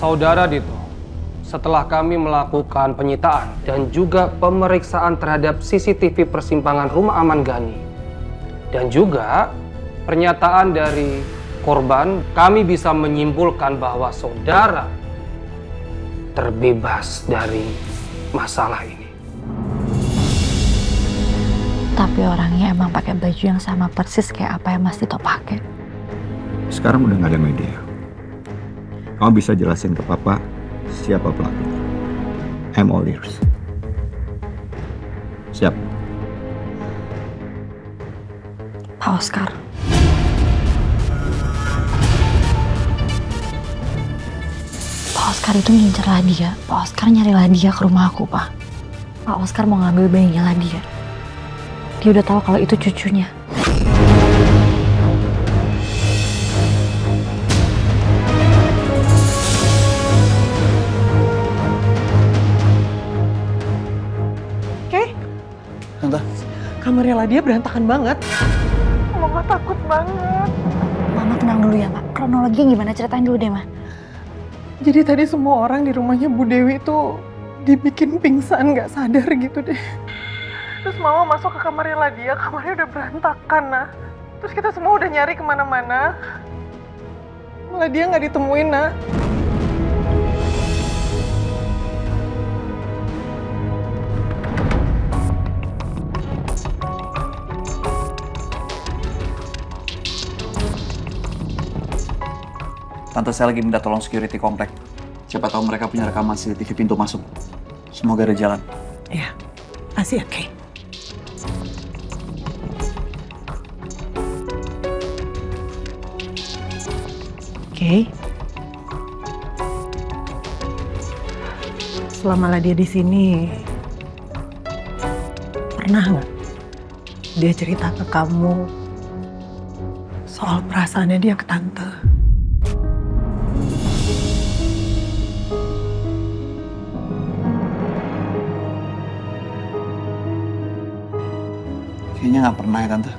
Saudara Dito, setelah kami melakukan penyitaan dan juga pemeriksaan terhadap CCTV persimpangan Rumah Aman Gani dan juga pernyataan dari korban, kami bisa menyimpulkan bahwa saudara terbebas dari masalah ini. Tapi orangnya emang pakai baju yang sama persis kayak apa yang Mas Dito pakai. Sekarang udah nggak ada media. Kamu bisa jelasin ke Papa siapa pelakunya. I'm all ears. Siap. Pak Oscar. Pak Oscar itu ngincer Ladia. Pak Oscar nyari Ladia ke rumah aku, Pak. Pak Oscar mau ngambil bayinya Ladia. Dia udah tahu kalau itu cucunya. Oke? Tante? Kamarnya Ladia berantakan banget. Mama takut banget. Mama tenang dulu ya, Pak. Kronologinya gimana? Ceritain dulu deh, Ma. Jadi tadi semua orang di rumahnya Bu Dewi itu dibikin pingsan, nggak sadar gitu deh. Terus Mama masuk ke kamarnya Ladia, kamarnya udah berantakan, nah. Terus kita semua udah nyari kemana-mana. Ladia nggak ditemuin, nah. Tante, saya lagi minta tolong security komplek. Siapa tahu mereka punya rekaman CCTV pintu masuk. Semoga ada jalan. Iya, kasih ya, Kay. Oke. Selama Ladia di sini, pernah nggak dia cerita ke kamu soal perasaannya dia ke Tante? Kayaknya nggak pernah ya, Tante.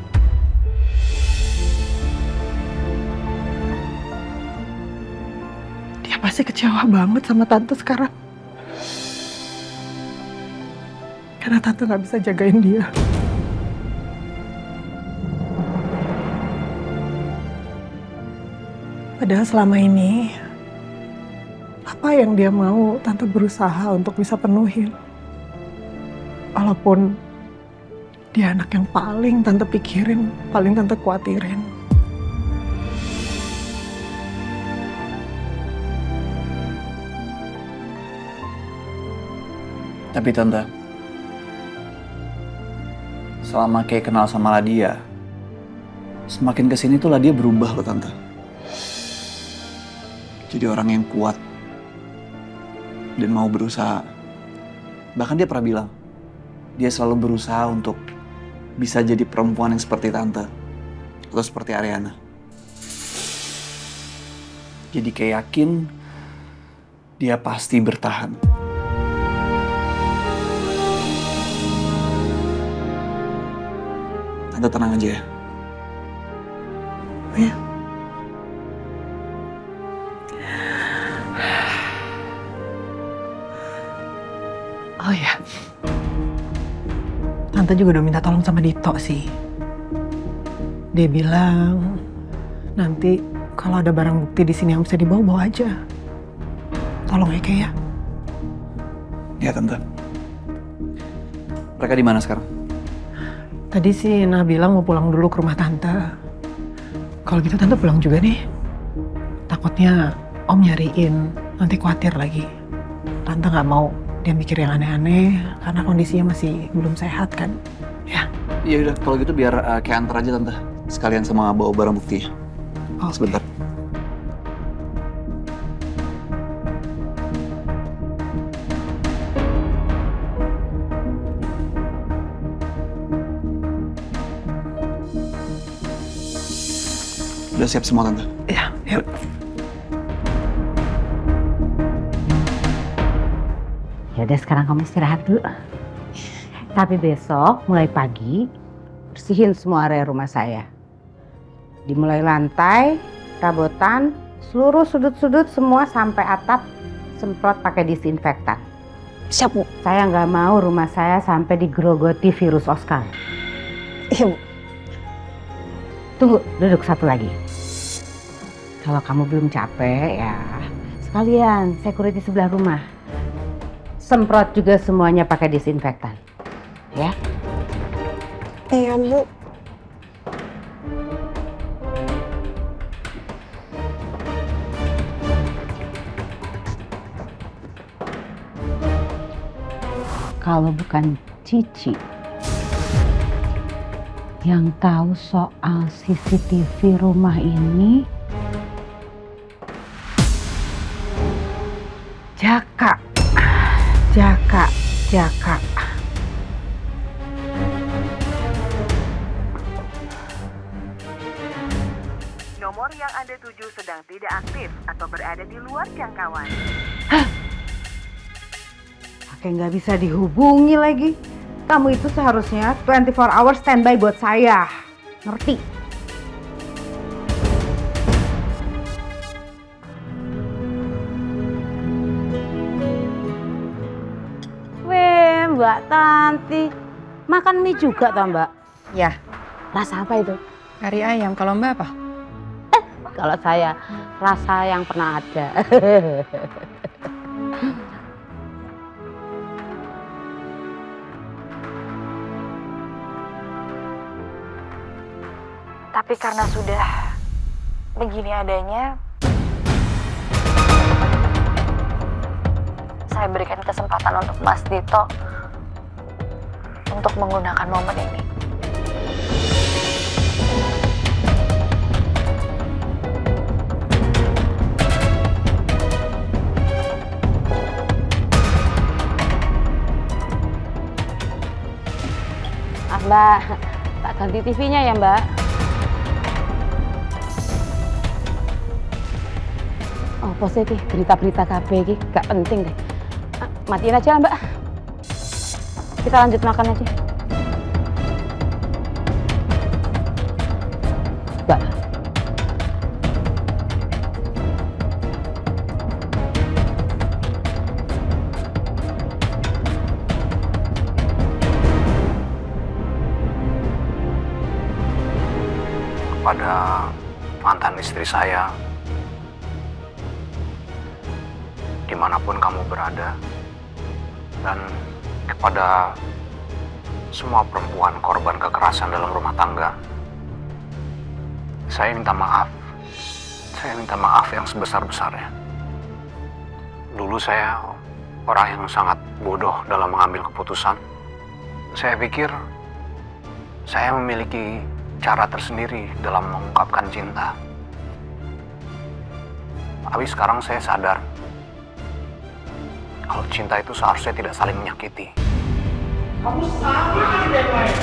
Dia pasti kecewa banget sama Tante sekarang. Karena Tante nggak bisa jagain dia. Padahal selama ini, apa yang dia mau, Tante berusaha untuk bisa penuhin. Walaupun dia anak yang paling Tante pikirin, paling Tante khawatirin. Tapi Tante, selama Kay kenal sama Ladia, semakin kesini tuh Ladia berubah loh, Tante. Jadi orang yang kuat dan mau berusaha. Bahkan dia pernah bilang, dia selalu berusaha untuk bisa jadi perempuan yang seperti Tante atau seperti Ariana. Jadi kayak yakin dia pasti bertahan. Tante tenang aja ya. Ya. Oh ya. Tante juga udah minta tolong sama Dito sih. Dia bilang nanti kalau ada barang bukti di sini yang bisa dibawa aja. Tolong ya, Kay ya. Ya, Tante. Mereka di mana sekarang? Tadi sih Nah bilang mau pulang dulu ke rumah Tante. Kalau gitu Tante pulang juga nih. Takutnya Om nyariin, nanti khawatir lagi. Tante nggak mau dia mikir yang aneh-aneh karena kondisinya masih belum sehat kan. Ya. Iya udah, kalau gitu biar Kay antar aja Tante. Sekalian sama bawa barang bukti. Oh, sebentar. Udah siap semua, Tante? Ya, yuk. Yaudah sekarang kamu istirahat dulu. Tapi besok mulai pagi bersihin semua area rumah saya. Dimulai lantai, perabotan, Seluruh sudut-sudut semua sampai atap semprot pakai disinfektan. Siap, Bu. Saya nggak mau rumah saya sampai digerogoti virus Oscar. Iya, Bu. Tunggu, duduk satu lagi. Kalau kamu belum capek ya sekalian security sebelah rumah. Semprot juga semuanya pakai disinfektan. Ya? Iya, Bu. Kalau bukan Cici yang tahu soal CCTV rumah ini, Jaka. Nomor yang Anda tuju sedang tidak aktif atau berada di luar jangkauan. Kayak nggak bisa dihubungi lagi. Kamu itu seharusnya 24 hours standby buat saya. Ngerti? Weh, Mbak Tanti. Makan mie juga toh, Mbak? Ya, Rasa apa itu? kari ayam. Kalau Mbak apa? Kalau saya, rasa yang pernah ada. Tapi karena sudah begini adanya, saya berikan kesempatan untuk Mas Dito untuk menggunakan momen ini. Mbak, tak ganti TV-nya ya, Mbak. Oh, positif berita-berita KB ini gak penting deh. Matiin aja, Mbak. Kita lanjut makan aja. Mbak. Kepada mantan istri saya, dimanapun kamu berada, dan kepada semua perempuan korban kekerasan dalam rumah tangga, saya minta maaf. Saya minta maaf yang sebesar-besarnya. Dulu saya orang yang sangat bodoh dalam mengambil keputusan. Saya pikir saya memiliki cara tersendiri dalam mengungkapkan cinta. Tapi sekarang saya sadar kalau cinta itu seharusnya tidak saling menyakiti. Kamu sama dengan lain.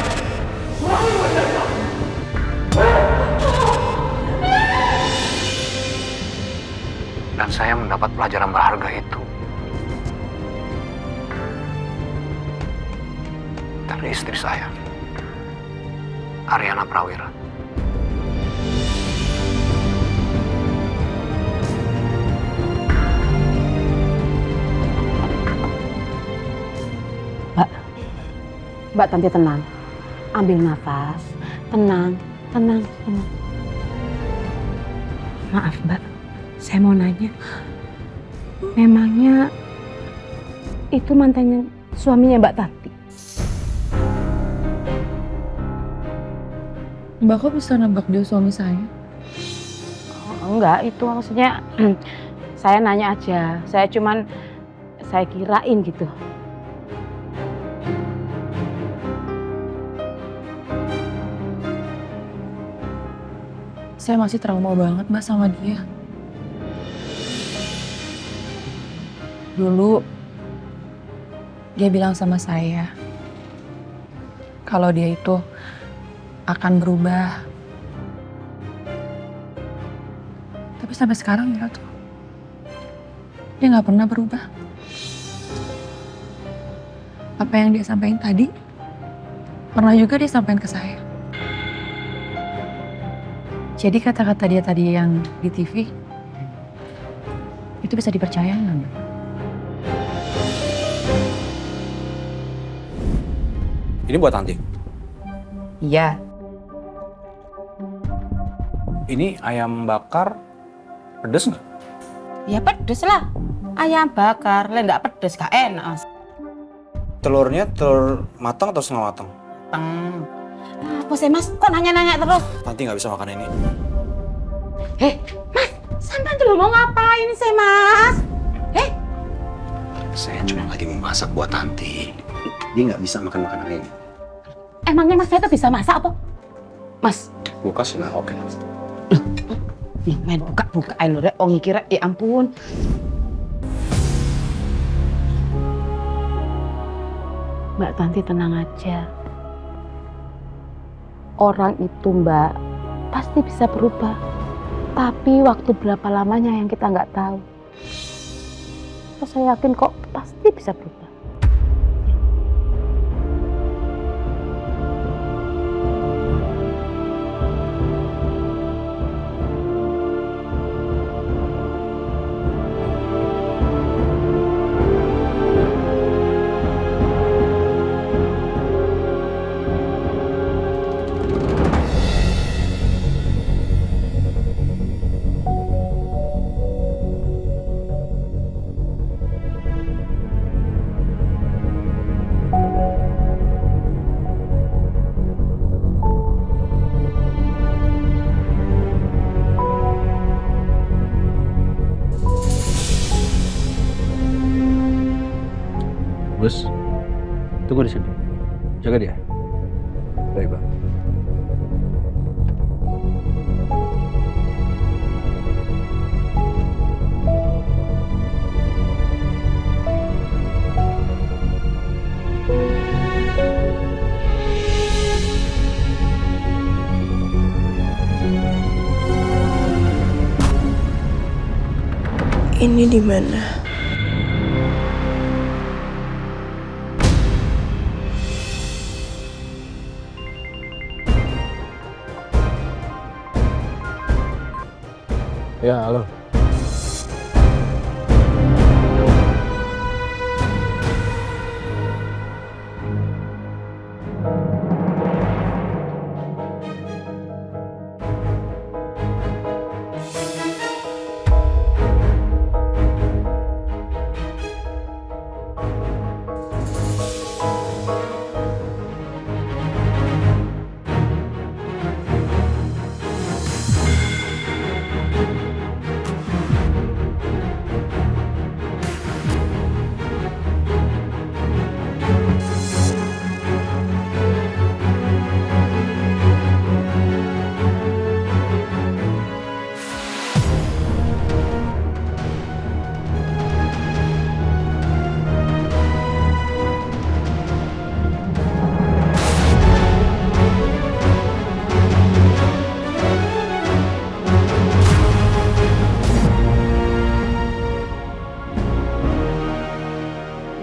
Dan saya mendapat pelajaran berharga itu dari istri saya, Aryana Prawira. Mbak Tanti tenang. Ambil nafas. Tenang. Maaf, Mbak. Saya mau nanya. Memangnya itu mantannya suaminya Mbak Tanti? Mbak kok bisa nembak dia suami saya? Oh, enggak, itu maksudnya saya nanya aja. Saya kirain gitu. Saya masih trauma banget Mbak sama dia. Dulu dia bilang sama saya kalau dia itu akan berubah. Tapi sampai sekarang enggak tuh. Dia nggak pernah berubah. Apa yang dia sampaikan tadi pernah juga dia sampaikan ke saya. Jadi kata-kata dia tadi yang di TV Itu bisa dipercaya nggak? Ini buat Tanti. Iya. Ini ayam bakar pedes nggak? Ya pedes lah. Ayam bakar, lah nggak pedes, gak enak Mas. Telurnya telur matang atau setengah matang? Apa sih Mas? Kok nanya-nanya terus? Tanti nggak bisa makan ini. Mas, sampai dulu mau ngapain sih Mas? Saya cuma lagi memasak buat Tanti. Dia nggak bisa makan makanan ini. Emangnya Mas saya tuh bisa masak apa? Mas, Buka sih, nah oke. nih main buka-bukain lho, Rek. Oh kira, ya ampun. Mbak Tanti tenang aja. Orang itu Mbak pasti bisa berubah. Tapi waktu berapa lamanya yang kita nggak tahu. Terus saya yakin kok pasti bisa berubah. Bos, tunggu di sini. Jaga dia. Baik, Bang. Ini di mana? Ya, halo.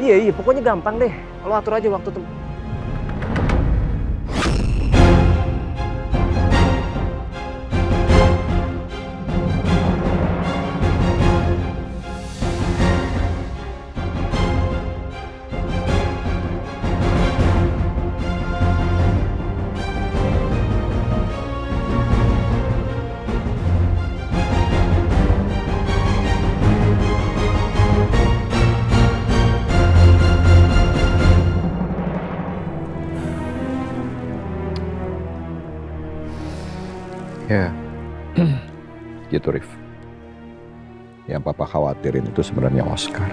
Iya, pokoknya gampang deh. Lo atur aja waktu tuh. Ya, gitu Rif. Yang Papa khawatirin itu sebenarnya Oscar.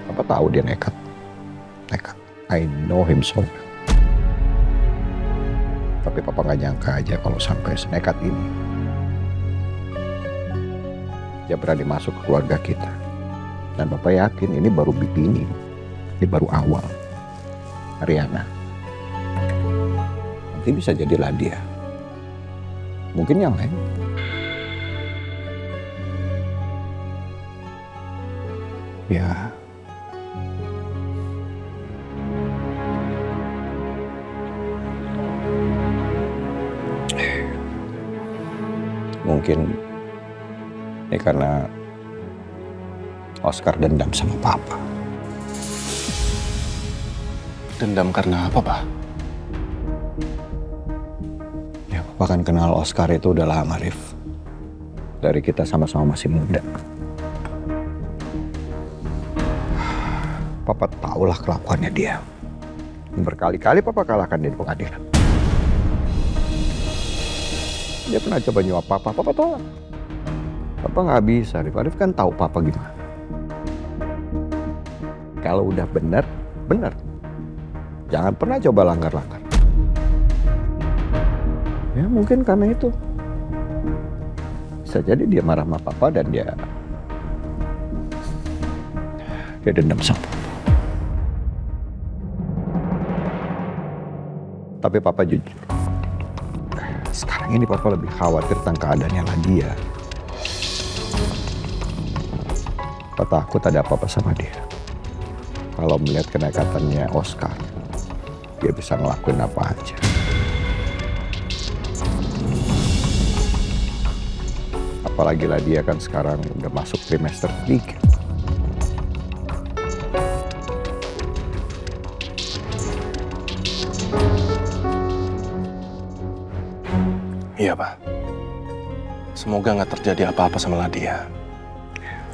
Papa tahu dia nekat. I know him so well. Tapi Papa nggak nyangka aja kalau sampai senekat ini. Dia berani masuk ke keluarga kita. Dan Papa yakin ini baru beginning. Ini baru awal. Ariana. Nanti bisa jadilah dia. Mungkin yang lain. Ya. Ini karena Oscar dendam sama papa. Dendam karena apa, Pak? Ya, papa kan kenal Oscar itu udah lama, Rif. Dari kita sama-sama masih muda. Papa tahulah kelakuannya dia. Berkali-kali papa kalahkan dia di pengadilan. Dia pernah coba nyuap papa tolak. Papa nggak bisa, Arif kan tahu papa gimana. Kalau udah benar, benar. Jangan pernah coba langgar-langgar. Ya mungkin karena itu. Bisa jadi dia marah sama papa dan dia dendam sama papa. Tapi papa jujur. Sekarang ini papa lebih khawatir tentang keadaannya Nadia. Papa takut ada apa-apa sama dia. Kalau melihat kenekatannya Oscar, dia bisa ngelakuin apa aja. Apalagi lah dia kan sekarang udah masuk trimester 3. Iya, Pak. Semoga nggak terjadi apa-apa sama Nadia.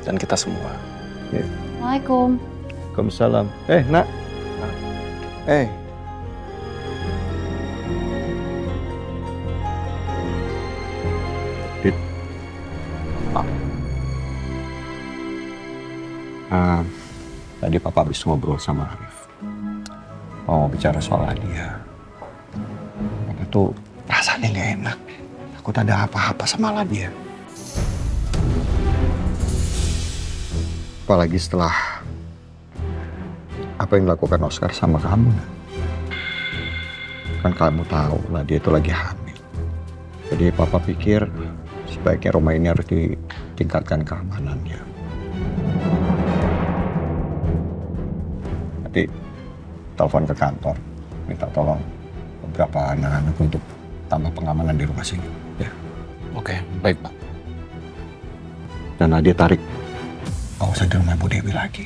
Dan kita semua. Ya. Assalamualaikum. Waalaikumsalam. Nak. Dit. Tadi papa habis ngobrol sama Arif. Mau bicara soal Nadia. Papa tuh rasanya nggak enak. Takut ada apa-apa sama Nadia. Apalagi setelah apa yang dilakukan Oscar sama kamu. Kan kamu tahu Nadia itu lagi hamil. Jadi papa pikir sebaiknya rumah ini harus ditingkatkan keamanannya. Nanti telepon ke kantor, minta tolong beberapa anak-anak untuk tambah pengamanan di rumah sini. Ya. Oke, baik, Pak. Dan Nadia tarik, nggak usah di rumah Bu Dewi lagi.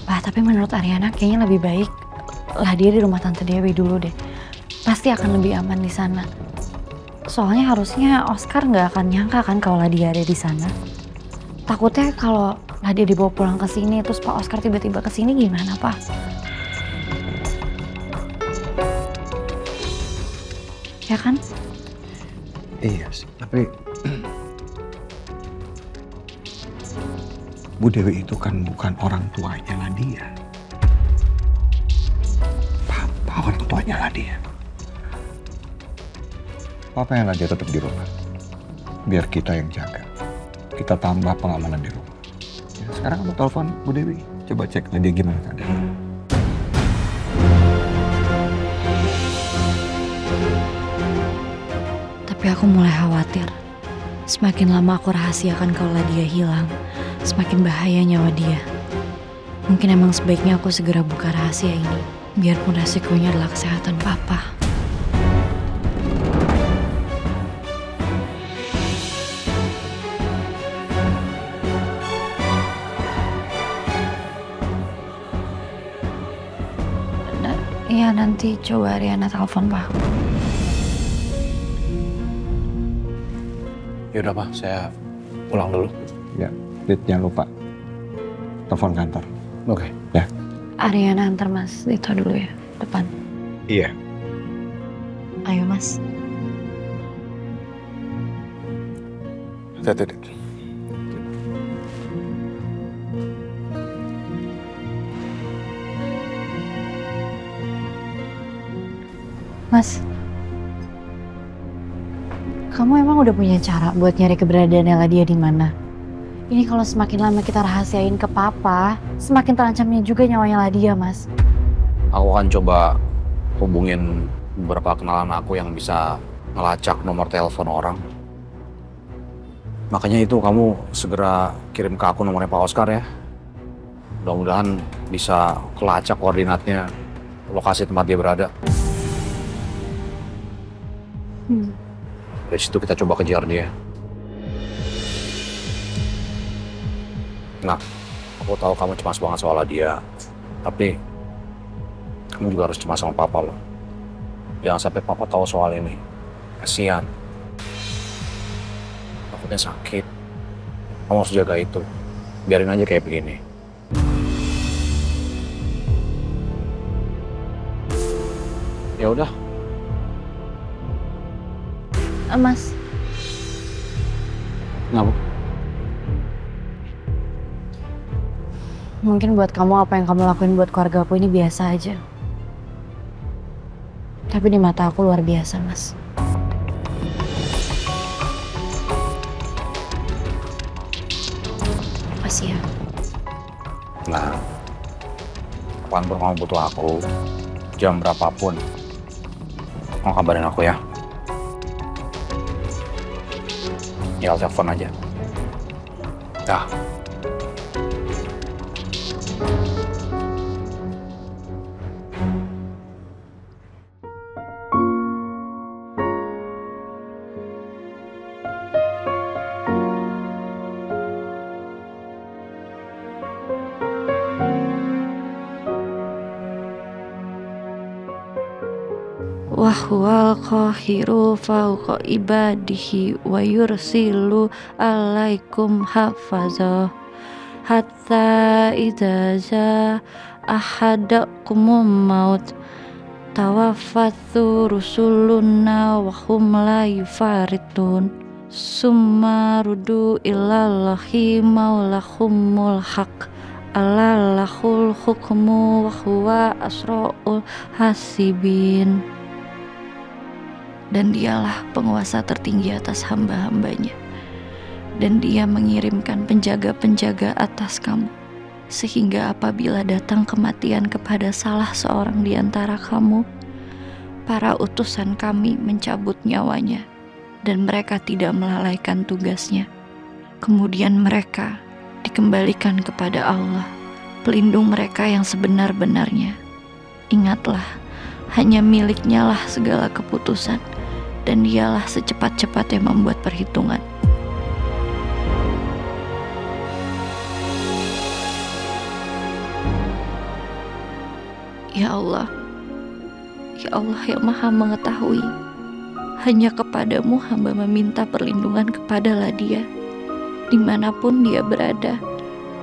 Pak, tapi menurut Ariana kayaknya lebih baik lah dia di rumah Tante Dewi dulu deh. Pasti akan lebih aman di sana. Soalnya harusnya Oscar nggak akan nyangka kan kalau dia ada di sana. Takutnya kalau dia dibawa pulang ke sini terus Pak Oscar tiba-tiba ke sini gimana, Pak? Ya kan? Iya sih, tapi Bu Dewi itu kan bukan orang tuanya Nadia. Papa orang tuanya Nadia. Papa yang Nadia tetap di rumah. Biar kita yang jaga. Kita tambah pengamanan di rumah. Ya, sekarang kamu telepon Bu Dewi. Coba cek Nadia gimana keadaannya. Tapi aku mulai khawatir. Semakin lama aku rahasiakan kalau dia hilang, semakin bahaya nyawa dia. Mungkin emang sebaiknya aku segera buka rahasia ini. Biarpun resikonya adalah kesehatan papa. Iya, nanti coba Ariana telepon, Pak. Yaudah, Pak. Saya pulang dulu. Ya, Dit, jangan lupa. Telepon kantor. Oke. Ya. Ariana antar Mas Dito dulu ya, depan. Iya. Ayo, Mas. Hati-hati, Dit. Mas, kamu emang udah punya cara buat nyari keberadaannya dia di mana? Ini kalau semakin lama kita rahasiain ke papa, semakin terancamnya juga nyawanya Ladia, Mas. Aku akan coba hubungin beberapa kenalan aku yang bisa ngelacak nomor telepon orang. Makanya itu kamu segera kirim ke aku nomornya Pak Oscar ya. Mudah-mudahan bisa kelacak koordinatnya, lokasi tempat dia berada. Dari situ kita coba kejar dia. Nah, aku tahu kamu cemas banget soal dia. Tapi kamu juga harus cemas sama papa loh. Jangan sampai papa tahu soal ini. Kasihan. Takutnya sakit. Kamu harus jaga itu. Biarin aja kayak begini. Ya udah. Mas. Kenapa? Mungkin buat kamu apa yang kamu lakuin buat keluarga aku ini biasa aja. Tapi di mata aku luar biasa, Mas. Makasih ya. Nah, kapanpun kamu butuh aku, jam berapapun, kamu kabarin aku ya. Tinggal telepon aja. Dah. Wahwal qahiru fauqa ibadihi wa yursilu alaikum hafazah hatta idza jaa ahadakumul maut tawaffatu rusuluna wa hum la yufaritun summa rudu ilallahi maulahumul haq ala lahul hukmu wa huwa asra'ul hasibin. Dan dialah penguasa tertinggi atas hamba-hambanya. Dan dia mengirimkan penjaga-penjaga atas kamu. Sehingga apabila datang kematian kepada salah seorang di antara kamu, para utusan kami mencabut nyawanya. Dan mereka tidak melalaikan tugasnya. Kemudian mereka dikembalikan kepada Allah, pelindung mereka yang sebenar-benarnya. Ingatlah, hanya miliknya lah segala keputusan. Dan dialah secepat-cepatnya membuat perhitungan. Ya Allah yang maha mengetahui, hanya kepadamu hamba meminta perlindungan kepada Ladia. Dimanapun dia berada,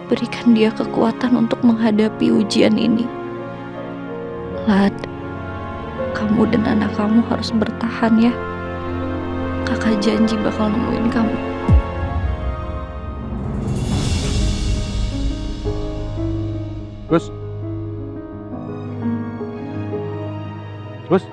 berikan dia kekuatan untuk menghadapi ujian ini. Lad, kamu dan anak kamu harus bertahan ya. Kakak janji bakal nemuin kamu. Gus. Gus.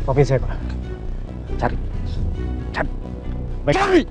Maafin saya, Pak. Cari. Baik. Cari!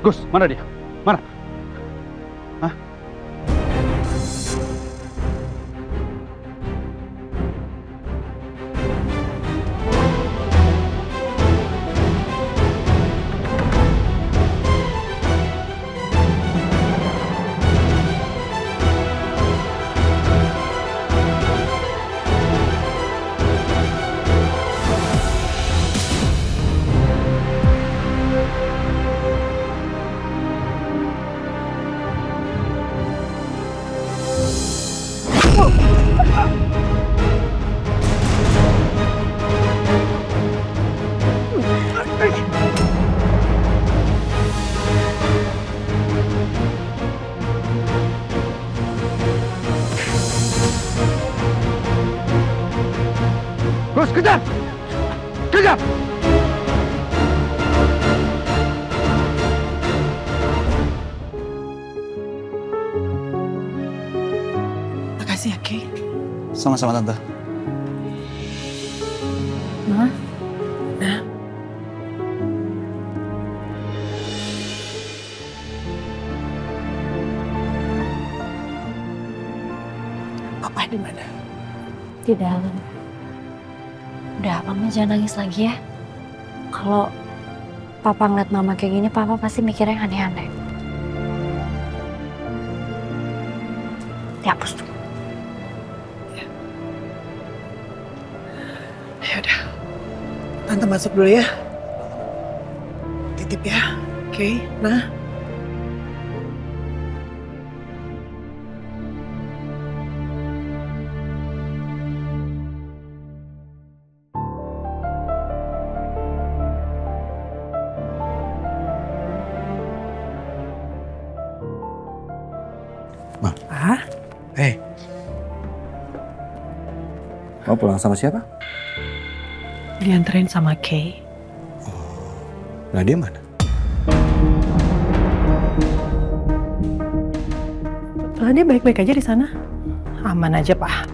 Gus, mana dia? Mana? Hah? Bos, kejar! Kejar! Makasih ya, Kay. Sama-sama Tante. Ma, Nah, Papa di mana? di dalam. Udah, Mama jangan nangis lagi ya. Kalau Papa ngeliat Mama kayak gini, Papa pasti mikirnya yang aneh-aneh. Dihapus tuh. Ya udah. Tante masuk dulu ya. Titip ya. Oke, nah. Ma. Ah, Hei. Kamu pulang sama siapa? dianterin sama Kay. Nah, dia mana? Dia baik-baik aja di sana. Aman aja, Pak.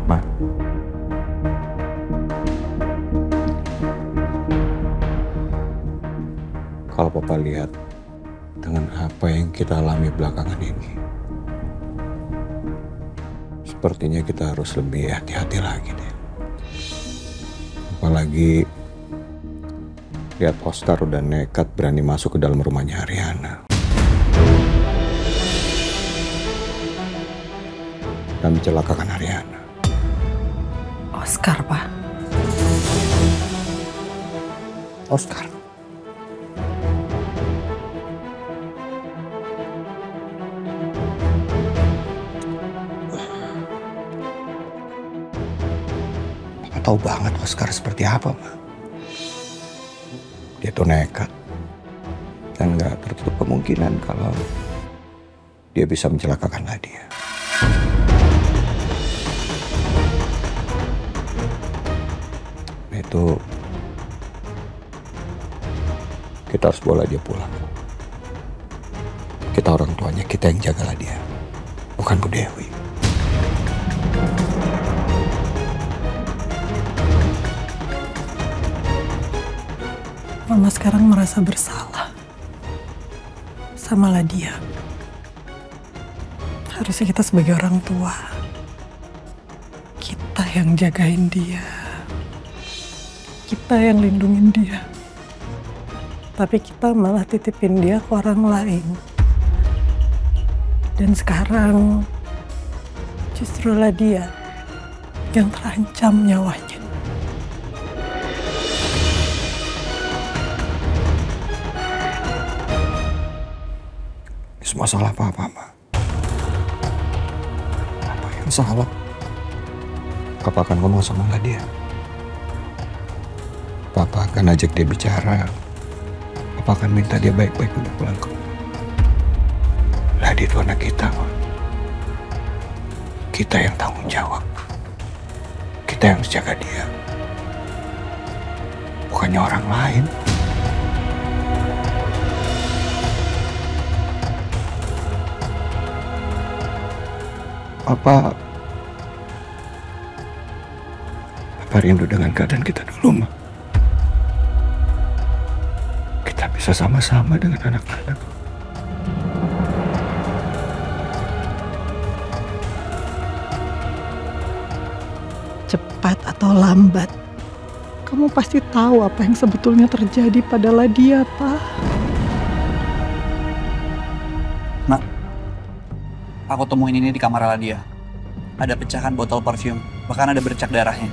Ma. Kalau Papa lihat dengan apa yang kita alami belakangan ini, sepertinya kita harus lebih hati-hati lagi deh. Apalagi lihat Oscar udah nekat berani masuk ke dalam rumahnya Ariana. Dan mencelakakan Ariana. Oscar, Pak. Oscar. Papa tahu banget Oscar seperti apa, Ma. Dia tuh nekat. Dan nggak tertutup kemungkinan kalau dia bisa mencelakakan Nadia. Itu kita harus bawa dia pulang. Kita orang tuanya, kita yang jagalah dia, bukan Bu Dewi. Mama sekarang merasa bersalah sama Ladia. Harusnya kita sebagai orang tua, kita yang jagain dia. Kita yang lindungin dia. Tapi kita malah titipin dia ke orang lain. Dan sekarang justru dia yang terancam nyawanya. Ini semua salah Papa, Ma. Apa yang salah? Papa akan ngomong sama Nadia. Papa akan ajak dia bicara. Papa akan minta dia baik-baik untuk pulang ke rumah. Nadia itu anak kita, Ma. Kita yang tanggung jawab. Kita yang harus jaga dia. Bukannya orang lain. Papa rindu dengan keadaan kita dulu, Ma. Kita bisa sama-sama dengan anak-anak. Cepat atau lambat, kamu pasti tahu apa yang sebetulnya terjadi pada Ladia, Pak. Nak, aku temuin ini di kamar Ladia. Ada pecahan botol parfum, bahkan ada bercak darahnya.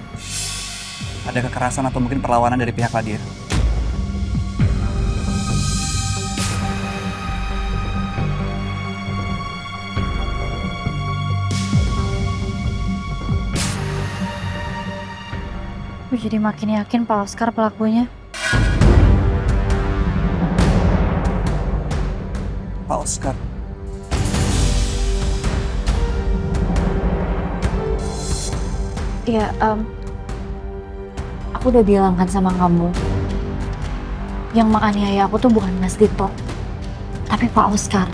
Ada kekerasan atau mungkin perlawanan dari pihak Ladia. Aku jadi makin yakin Pak Oscar pelakunya. Pak Oscar. Ya, aku udah bilang kan sama kamu, yang menganiaya aku tuh bukan Mas Dito, tapi Pak Oscar.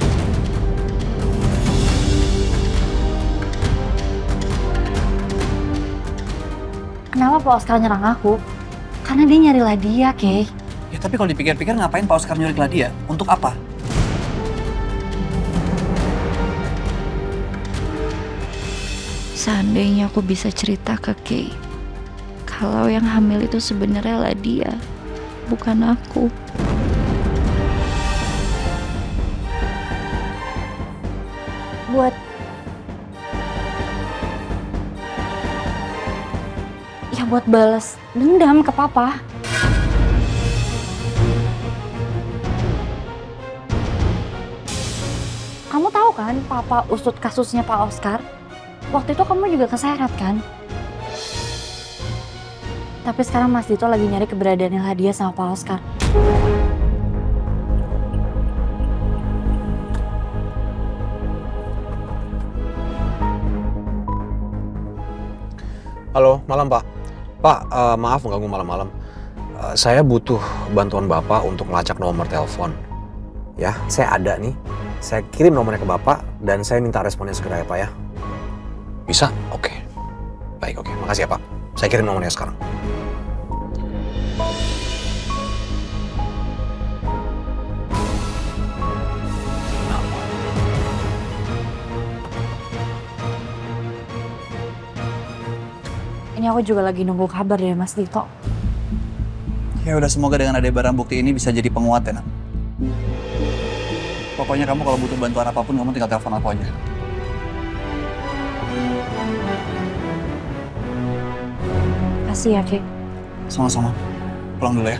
Kenapa Pak Oscar nyerang aku? Karena dia nyari Ladia, Kay. Ya tapi kalau dipikir-pikir ngapain Pak Oscar nyulik Ladia? Untuk apa? Seandainya aku bisa cerita ke Kay, kalau yang hamil itu sebenarnya Ladia, bukan aku. Buat balas dendam ke papa. Kamu tahu kan papa usut kasusnya Pak Oscar? Waktu itu kamu juga keseret kan? Tapi sekarang Mas Dito lagi nyari keberadaannya Ladia sama Pak Oscar. Halo, malam Pak. Pak, maaf mengganggu malam-malam. Saya butuh bantuan Bapak untuk melacak nomor telepon. Ya, saya ada nih. Saya kirim nomornya ke Bapak dan saya minta responnya segera ya Pak ya. Bisa? Oke. Baik, oke. Makasih ya Pak. Saya kirim nomornya sekarang. Ini aku juga lagi nunggu kabar dari Mas Dito. Ya udah, semoga dengan ada barang bukti ini bisa jadi penguat ya, Nak. Pokoknya kamu kalau butuh bantuan apapun, kamu tinggal telepon aku aja. Kasih ya, Ki. Sama-sama. Pulang dulu ya.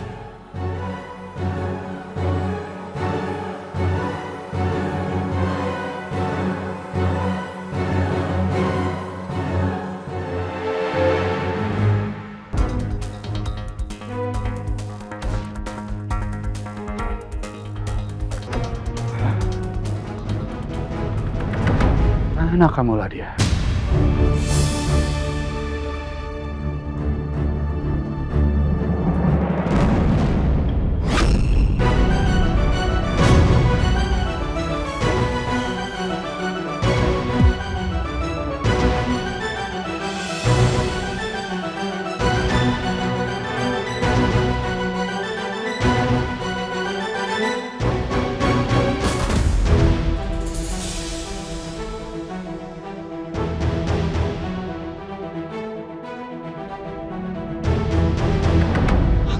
Mana kamu Ladia?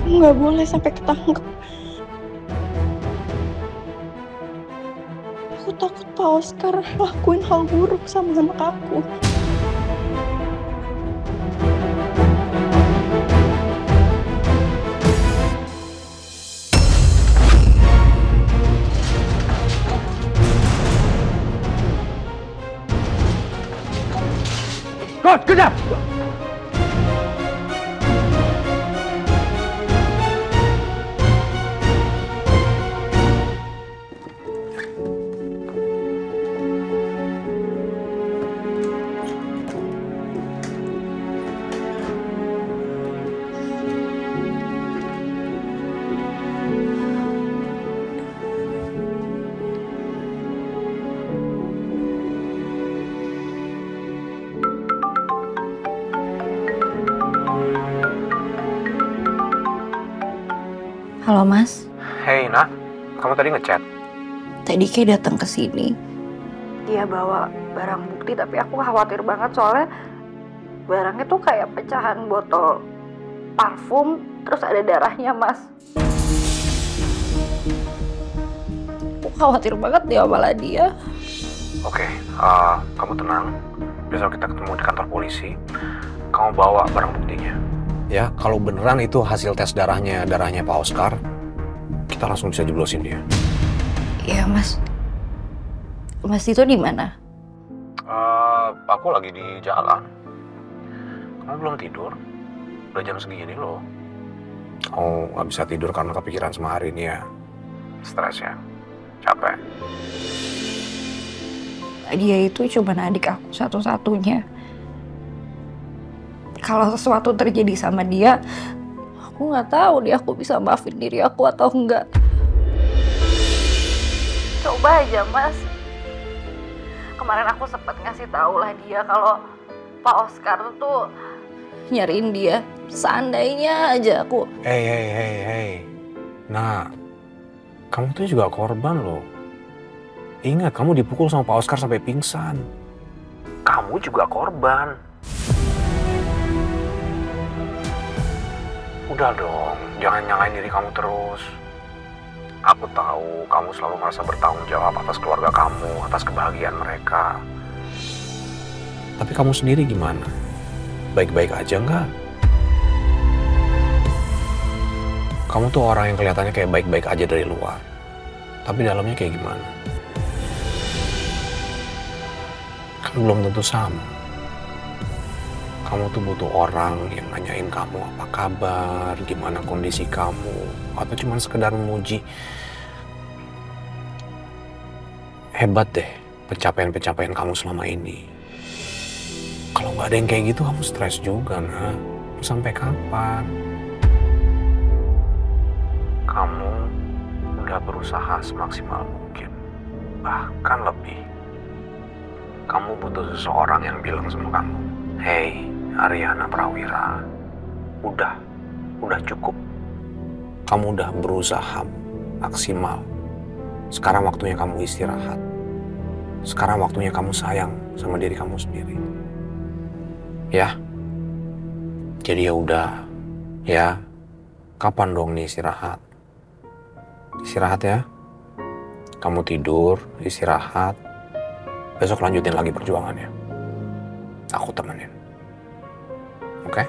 Nggak boleh sampai ketangkep. Aku takut Pak Oscar lakuin hal buruk sama anak aku. Kos, kejap! Halo Mas. Hey Nak, kamu tadi ngechat? Tadi Kay datang ke sini. Dia bawa barang bukti, tapi aku khawatir banget soalnya barangnya tuh kayak pecahan botol parfum, terus ada darahnya Mas. Aku khawatir banget dia sama Ladia. Oke, kamu tenang. Besok kita ketemu di kantor polisi. Kamu bawa barang buktinya. Ya, kalau beneran itu hasil tes darahnya Pak Oscar, kita langsung bisa jeblosin dia. Iya Mas. Mas itu di mana? Aku lagi di jalan. Kamu belum tidur? Udah jam segini loh. Oh, nggak bisa tidur karena kepikiran sama hari ini ya? Stres ya? Capek? Dia itu cuma adik aku satu-satunya. Kalau sesuatu terjadi sama dia, aku nggak tahu deh aku bisa maafin diri aku atau enggak. Coba aja, Mas. Kemarin aku sempat ngasih tahu lah dia kalau Pak Oscar tuh nyariin dia. Seandainya aja aku... Hei. Nah, kamu tuh juga korban loh. Ingat, kamu dipukul sama Pak Oscar sampai pingsan. Kamu juga korban. Udah dong, jangan nyalain diri kamu terus. Aku tahu kamu selalu merasa bertanggung jawab atas keluarga kamu, atas kebahagiaan mereka. Tapi kamu sendiri gimana? Baik-baik aja nggak? Kamu tuh orang yang kelihatannya kayak baik-baik aja dari luar. Tapi dalamnya kayak gimana? Kan belum tentu sama. Kamu tuh butuh orang yang nanyain kamu apa kabar, gimana kondisi kamu, atau cuma sekedar memuji. Hebat deh pencapaian-pencapaian kamu selama ini. Kalau nggak ada yang kayak gitu, kamu stres juga, nah. Sampai kapan? Kamu udah berusaha semaksimal mungkin, bahkan lebih. Kamu butuh seseorang yang bilang sama kamu, "Hei, Aryana Prawira, udah cukup. Kamu udah berusaha maksimal. Sekarang waktunya kamu istirahat. Sekarang waktunya kamu sayang sama diri kamu sendiri." Ya? Jadi ya udah, ya. Kapan dong nih istirahat? Istirahat ya. Kamu tidur, istirahat. Besok lanjutin lagi perjuangannya. Aku temenin. Oke?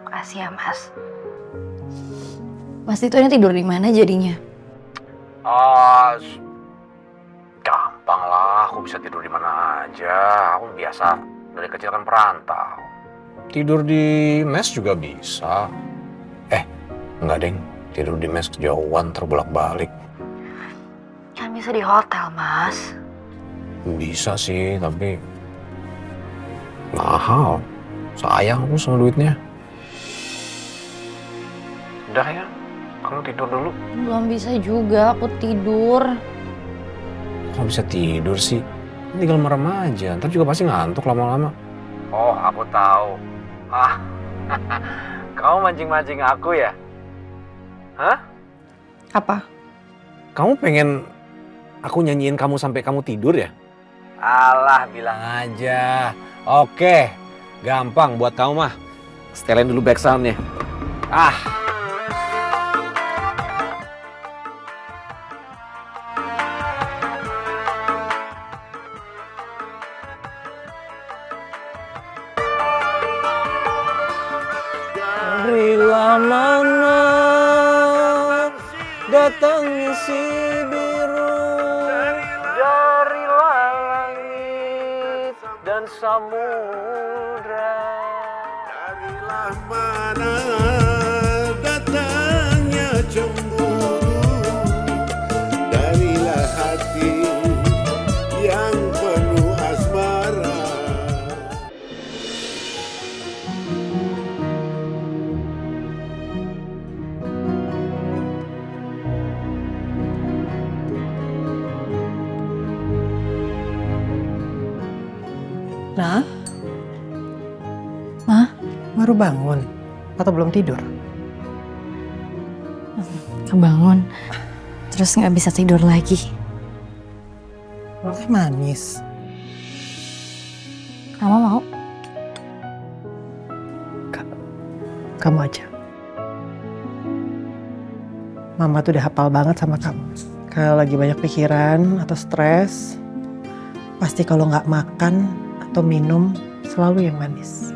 Makasih ya, Mas. Mas itu tidur di mana jadinya? Gampang lah, aku bisa tidur di mana aja. Aku biasa dari kecil kan perantau. Tidur di mes juga bisa. Enggak deng, tidur di mes kejauhan terbolak-balik. Kan bisa di hotel, Mas. Bisa sih, tapi mahal. Sayang aku sama duitnya. Udah ya, kamu tidur dulu. Belum bisa juga, aku tidur. Kok bisa tidur sih? Tinggal merem aja, ntar juga pasti ngantuk lama-lama. Oh, aku tahu. Kamu mancing-mancing aku ya? Hah? Apa? Kamu pengen aku nyanyiin kamu sampai kamu tidur ya? Alah, bilang aja. Oke, gampang buat kamu mah. Setelin dulu back sound-nya. Darilah mana datangnya si biru, darilah langit dan samudra. Darilah mana datangnya cemburu, darilah hati yang penuh asmara. Nah, Ma? Baru bangun atau belum tidur? Kebangun, terus nggak bisa tidur lagi. Manis. Kamu mau? Kamu aja. Mama tuh udah hafal banget sama kamu. Kalau lagi banyak pikiran atau stres, pasti kalau nggak makan atau minum selalu yang manis.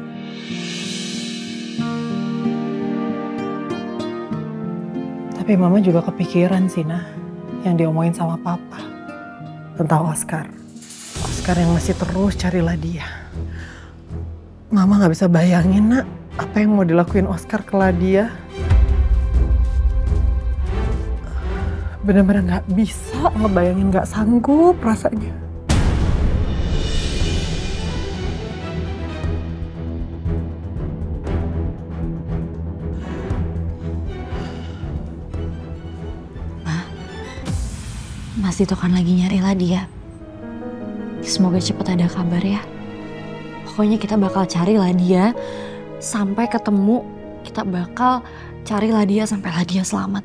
Tapi Mama juga kepikiran sih, Nah, yang diomongin sama Papa tentang Oscar. Oscar yang masih terus carilah dia. Mama nggak bisa bayangin, Nak, apa yang mau dilakuin Oscar ke Ladia. Bener-bener nggak bisa ngebayangin, nggak sanggup rasanya. Mas itu kan lagi nyari Ladia. Semoga cepat ada kabar ya. Pokoknya kita bakal cari Ladia sampai ketemu. Kita bakal cari Ladia sampai Ladia selamat.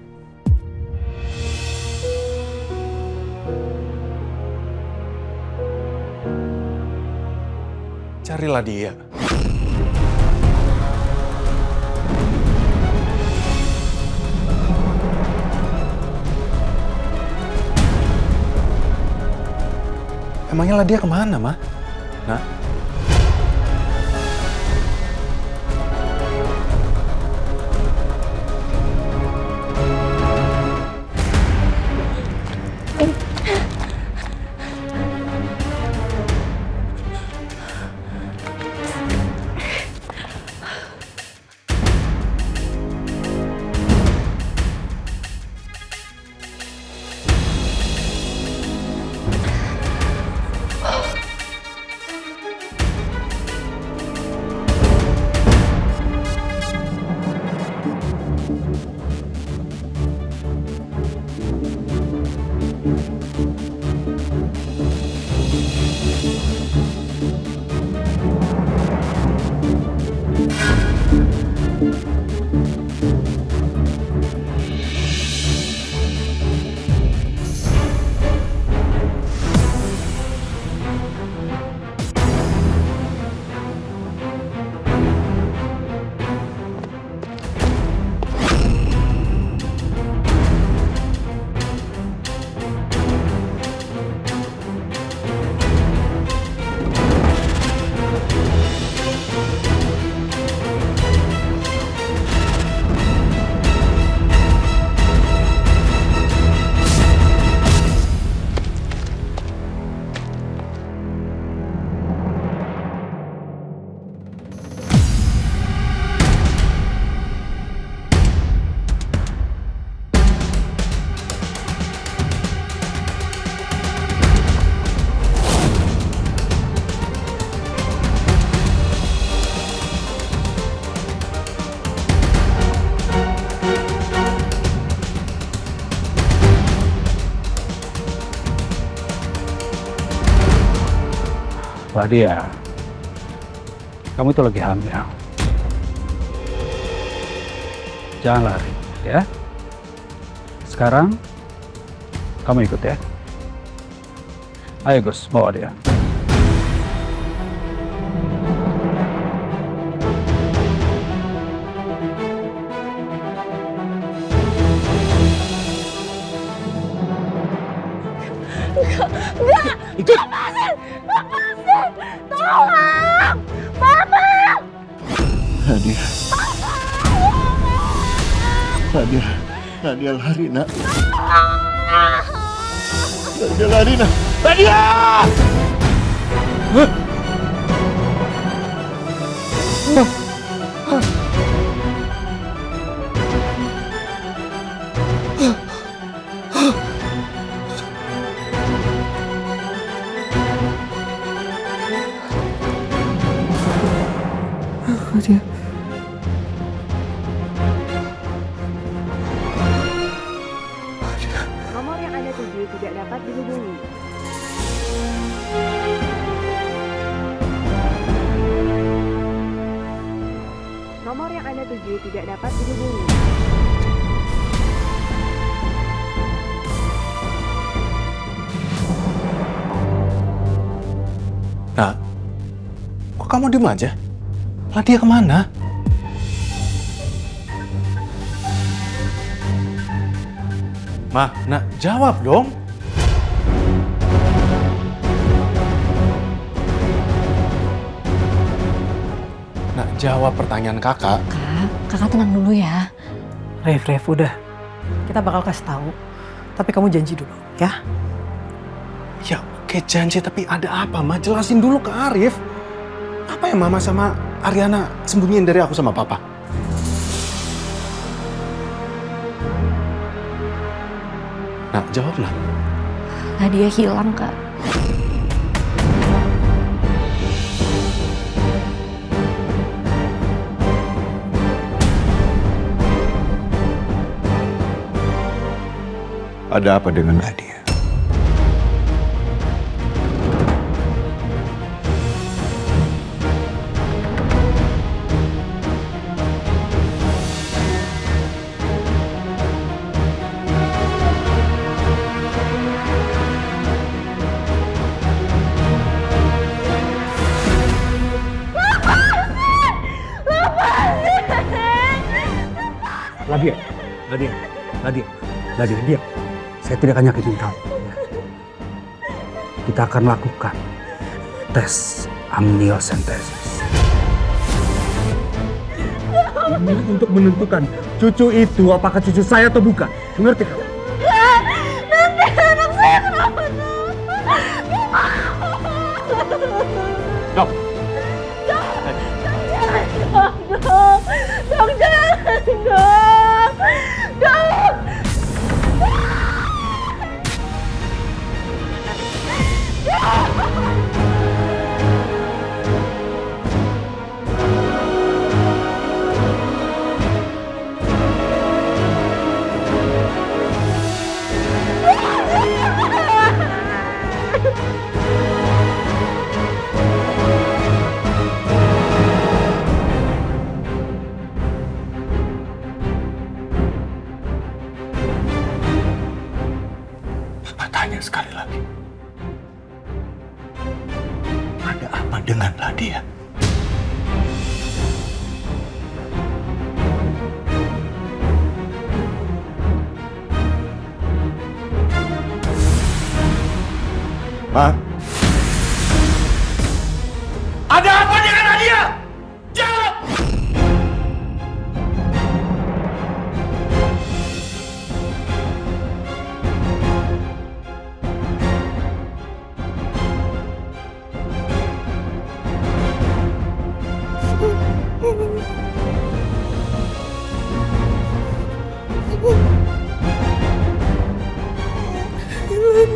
Carilah dia. Emangnya Ladia kemana, Ma? Nah? Ladia, kamu itu lagi hamil. Jangan lari, ya. Sekarang, kamu ikut ya. Ayo Gus, bawa dia. Enggak! Lepasin! Lepasin! Tolong! Bapak! Ladia. Ladia. Ladia lari, Nak. Ladia lari, Nak. Ladia! Ladia. Nomor yang Anda tuju tidak dapat dihubungi. Nomor yang Anda tuju tidak dapat dihubungi. Nah, kok kamu diem aja? Ladia kemana? Ma, Nak, jawab dong. Nak, jawab pertanyaan kakak. Kakak tenang dulu ya. Rev, udah. Kita bakal kasih tahu. Tapi kamu janji dulu, ya? Ya, oke janji, tapi ada apa, Ma? Jelasin dulu ke Arif. Apa yang Mama sama Ariana sembunyiin dari aku sama papa? Nah, jawablah. Nadia hilang, Kak. Ada apa dengan Nadia? Nadia, diam. Saya tidak akan nyakitin kamu. Kita akan lakukan tes amniocentesis. Ini untuk menentukan cucu itu apakah cucu saya atau bukan. Mengerti kamu? Nanti anak saya kenapa? Dok. Dok, jangan, dok. Dok. Tanya sekali lagi. Ada apa dengan Nadia? Ma? Ada apa dengan Nadia? Jawab!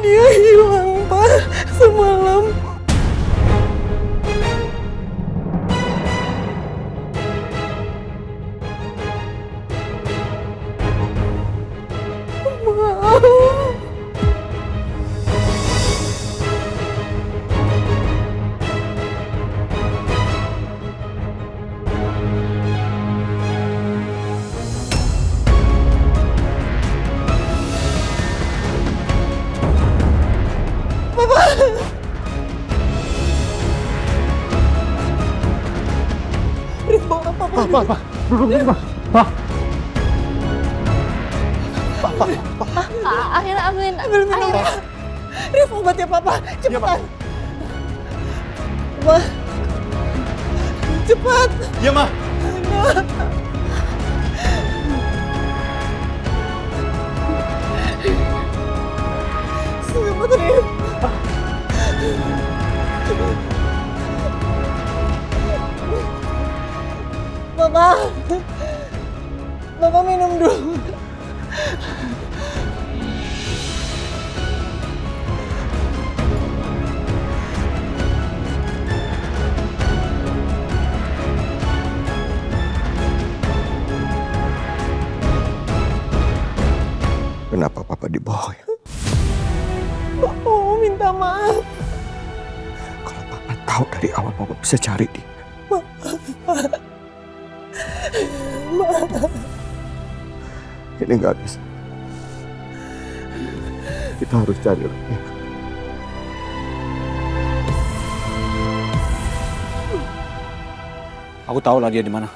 Dia hilang, Pak, semalam. Maaf. Pak, duduk, Pak. Pak. Akhirnya ambilin minum. Rif, obat ya, Papa. Cepetan. Ma. Cepat. Iya, Ma. Selamat, Rif. Bapak minum dulu. Kenapa Papa dibohong? Bapak mau minta maaf. Kalau Papa tahu dari awal Papa bisa cari dia. Maaf. Maaf. Ini nggak bisa. Kita harus cari lagi. Aku tahu lah dia di mana.